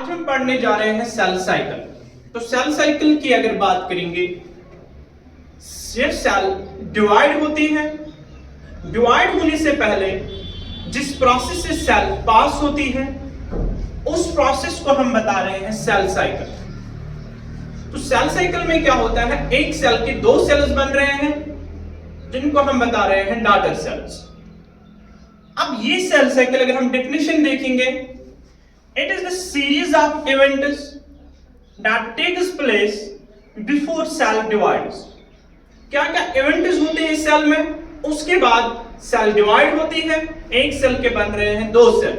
आज हम पढ़ने जा रहे हैं सेल साइकिल। तो सेल साइकिल की अगर बात करेंगे, ये सेल डिवाइड होती है। डिवाइड होने से पहले जिस प्रोसेस से सेल पास होती है उस प्रोसेस को हम बता रहे हैं सेल साइकिल। तो सेल साइकिल में क्या होता है, एक सेल के दो सेल्स बन रहे हैं जिनको हम बता रहे हैं डॉटर सेल्स। अब ये सेल साइकिल अगर हम डेफिनेशन देखेंगे, it is the series of events that takes place before cell divides। क्या क्या इवेंट्स होते हैं सेल में, उसके बाद सेल डिवाइड होती है, एक सेल के बन रहे हैं दो सेल।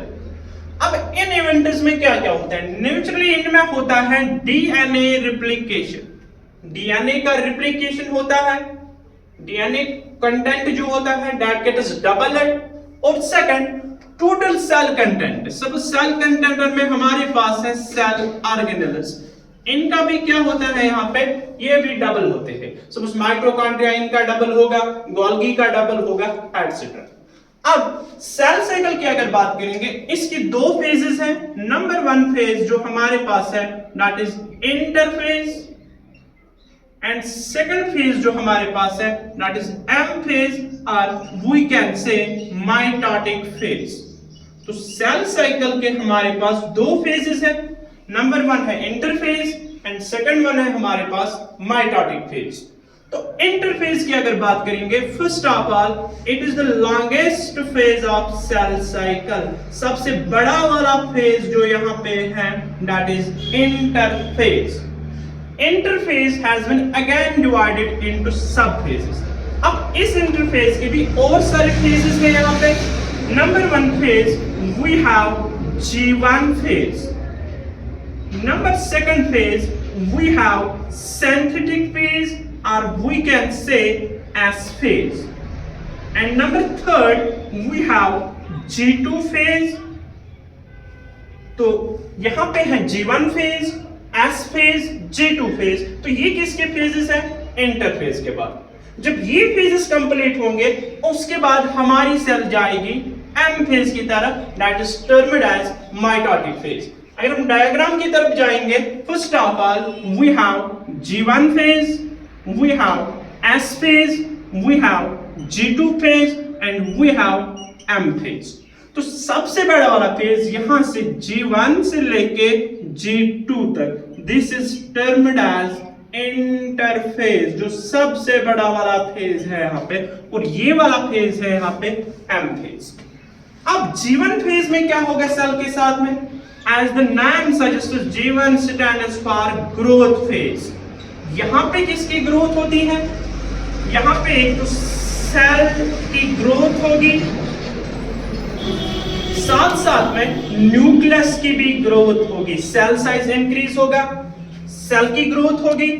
अब इन इवेंट्स में क्या क्या होता है, नेचुरली इनमें होता है डीएनए रिप्लिकेशन। डीएनए का रिप्लिकेशन होता है, डीएनए कंटेंट जो होता है दैट गेट्स डबल्ड। और सेकंड टोटल सेल कंटेंट। सब सेल कंटेंट में हमारे पास है सेल ऑर्गेनेल्स, इनका भी क्या होता है यहाँ पे, ये भी डबल होते हैं। सपोज माइटोकॉन्ड्रिया इनका डबल होगा, गोल्गी का डबल होगा, एटसेट्रा। अब सेल साइकिल की अगर बात करेंगे, इसकी दो फेजेस हैं। नंबर वन फेज जो हमारे पास है that is interphase, and second phase जो हमारे पास है दैट इज एम फेज, और we can say mitotic phase. तो सेल साइकिल के हमारे पास दो फेजेस हैं। नंबर वन है इंटरफेज एंड सेकंड वन है हमारे पास माइटोटिक फेज। तो इंटरफेज की अगर बात करेंगे, first of all it is the longest phase of cell cycle. सबसे बड़ा वाला फेज जो यहाँ पे है that is interphase. Interphase has been again divided into sub phases. अब इस इंटरफेज के भी और सारे फेजेस हैं यहाँ पे। Number one phase we have G1 phase. Number second phase we have synthetic phase, or we can say S phase. And number third we have G2 phase. तो यहां पे है G1 phase, S phase, G2 phase। तो ये किसके phases है, interphase के बाद। जब ये फेजेस कंप्लीट होंगे उसके बाद हमारी सेल जाएगी एम फेज की तरफ, that is termed as mitotic phase. अगर हम डायग्राम की तरफ जाएंगे, first of all we have G1 phase, we have S phase, we have G2 phase and we have M phase. तो सबसे बड़ा वाला फेज यहां से G1 से लेके G2 तक, this is termed as interphase, जो सबसे बड़ा वाला फेज है यहाँ पे, और ये वाला फेज है यहाँ पे M फेज। अब G1 फेज में क्या होगा सेल के साथ में, as the name suggest G1 stands for growth phase. यहाँ पे किसकी ग्रोथ होती है, यहाँ पे एक तो सेल की ग्रोथ होगी, साथ साथ में न्यूक्लियस की भी ग्रोथ होगी। सेल साइज इंक्रीज होगा, सेल की ग्रोथ होगी,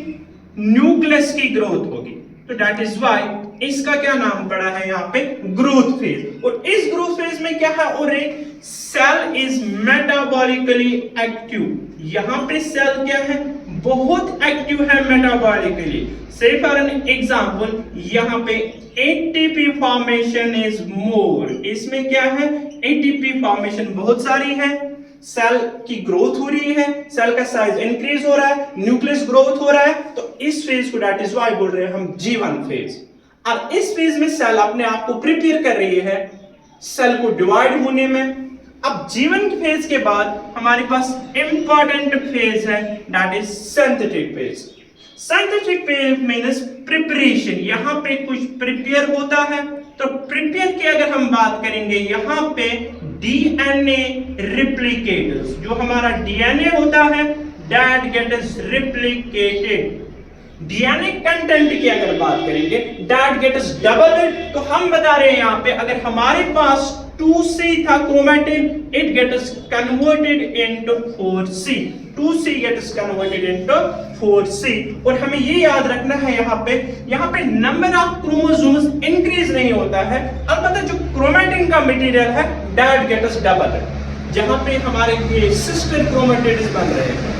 न्यूक्लियस की ग्रोथ होगी। तो दैट इज व्हाई इसका क्या नाम पड़ा है यहाँ पे, ग्रोथ फेज। और इस ग्रोथ फेज में क्या है, और एक सेल इज मेटाबॉलिकली एक्टिव। यहाँ पे सेल क्या है, बहुत एक्टिव है मेटाबॉलिकली। से फॉर एन एग्जांपल, यहाँ पे एटीपी फॉर्मेशन इज मोर। इसमें क्या है, एटीपी फॉर्मेशन बहुत सारी है, सेल की ग्रोथ हो रही है, सेल का साइज इंक्रीज हो रहा है, न्यूक्लियस ग्रोथ हो रहा है। तो इस फेज को दैट इज व्हाई बोल रहे हैं हम G1 फेज। और इस फेज में सेल अपने आप को प्रिपेयर कर रही है सेल को डिवाइड होने में। अब G1 फेज के बाद हमारे पास इंपॉर्टेंट फेज है that is synthetic phase. Synthetic phase means preparation, यहाँ पे कुछ प्रिपेयर होता है। तो प्रिपेयर की अगर हम बात करेंगे, यहाँ पे डीएनए रिप्लिकेटर्स, जो हमारा डीएनए होता है that gets replicated. DNA content की अगर बात करेंगे दैट गेट्स डबल्ड। तो हम बता रहे हैं यहाँ पे, अगर हमारे पास 2C था chromatin, it gets converted into 4C। 2C gets converted into 4C। और हमें ये याद रखना है यहाँ पे नंबर ऑफ क्रोमोसोम्स इंक्रीज नहीं होता है, अलबत्ता जो क्रोमेटिन का मटेरियल है दैट गेट्स डबल, जहां पे हमारे ये सिस्टर क्रोमेटिड्स बन रहे हैं।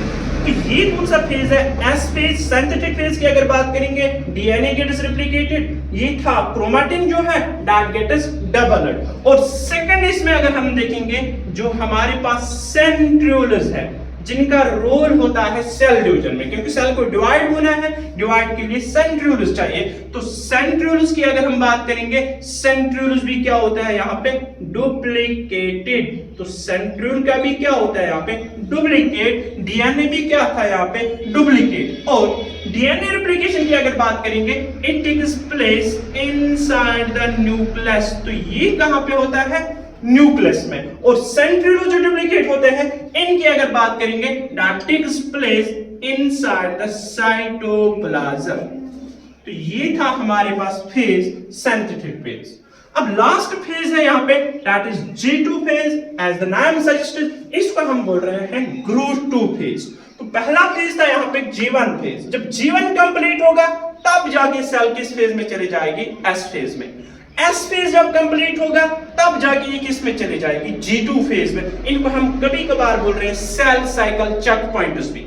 तो ये कौन सा फेज है, एस फेज। सिंथेटिक फेज की अगर बात करेंगे, डीएनए गेट्स रिप्लिकेटेड, ये था क्रोमेटिन जो है दैट गेट्स डबल्ड। और सेकंड इसमें अगर हम देखेंगे, जो हमारे पास सेंट्रियोल्स है जिनका रोल होता है सेल डिवीजन में, क्योंकि सेल को डिवाइड होना है, डिवाइड के लिए सेंट्रियोल्स चाहिए। तो सेंट्रियोल्स की अगर हम बात करेंगे, सेंट्रियोल्स भी क्या होता है यहाँ पे डुप्लीकेटेड। तो सेंट्रियोल का भी क्या होता है यहाँ पे डुप्लीकेट, डीएनए भी क्या था यहाँ पे डुप्लीकेट। और डीएनए रेप्लिकेशन की अगर बात करेंगे, it takes place inside the nucleus. तो ये कहां पे होता है न्यूक्लियस में। और सेंट्रियोल जो डुप्लीकेट होते हैं इनकी अगर बात करेंगे, that takes place inside the cytoplasm. तो ये था हमारे पास फेज, सिंथेटिक फेज। अब लास्ट फेज है यहाँ पे, that is G2 phase. As the name suggested, इसको हम बोल रहे हैं ग्रोथ 2 फेज। तो पहला फेज था यहाँ पे G1 फेज। जब G1 कंप्लीट होगा तब जाके सेल किस फेज में चली जाएगी, S फेज में। S फेज जब कंप्लीट होगा तब जाके ये किस में चली जाएगी, G2 फेज में। इनको हम कभी कभार बोल रहे हैं सेल साइकिल चेक पॉइंट्स भी।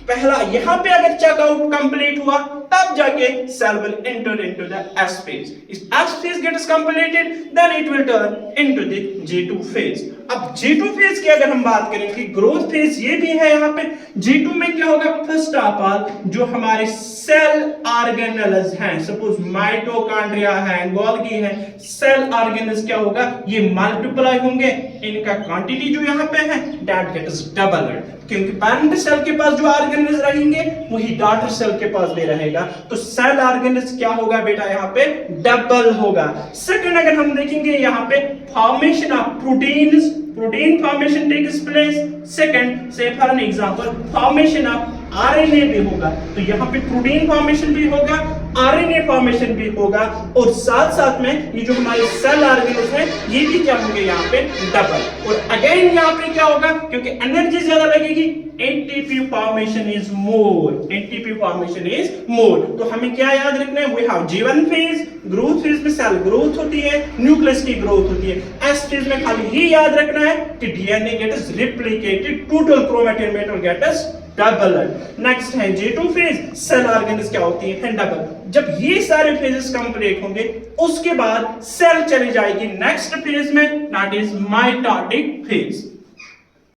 पहला यहां पे अगर चेकआउट कंप्लीट हुआ तब जाके cell will enter into the S phase. If S phase gets completed, then it will turn into the G2 phase. अब G2 phase की अगर हम बात करेंगे, ग्रोथ फेज ये भी है यहाँ पे। G2 में क्या होगा, फर्स्ट ऑफ ऑल जो हमारे सेल ऑर्गेनेल्स हैं, सपोज माइटोकॉन्ड्रिया है, गोल्गी है, सेल ऑर्गेनेल्स क्या होगा, ये मल्टीप्लाई होंगे। इनका क्वांटिटी जो यहाँ पे है दैट गेट्स डबल्ड, क्योंकि पैरेंट सेल के पास जो ऑर्गेनेल्स रहेंगे वही डॉटर सेल के पास भी रहेगा। तो सेल ऑर्गेनेल्स क्या होगा बेटा, यहाँ पे डबल होगा। सेकंड अगर हम देखेंगे यहाँ पे formation of proteins, protein formation takes place. Second say for an example formation of RNA भी होगा। तो यहाँ पे प्रोटीन फॉर्मेशन भी होगा, आरएनए फॉर्मेशन भी होगा, और साथ साथ में ये जो हमारे सेल ऑर्गेनेल्स हैं ये भी क्या होंगे यहाँ पे डबल। और अगेन यहाँ पे क्या होगा, क्योंकि एनर्जी ज्यादा लगेगी, ATP formation is more, ATP formation is more. तो हमें क्या याद रखना है, we have G1 phase, growth phase में सेल ग्रोथ होती है, न्यूक्लियस की ग्रोथ होती है। S फेज में खाली ये याद रखना है कि DNA gets replicated, total chromatin matter gets double. Next है G2 फेज, सेल ऑर्गेनेल्स क्या होती है डबल। जब ये सारे फेजेस कंप्लीट होंगे उसके बाद सेल चली जाएगी नेक्स्ट फेज में, दैट इज माइटोटिक फेज।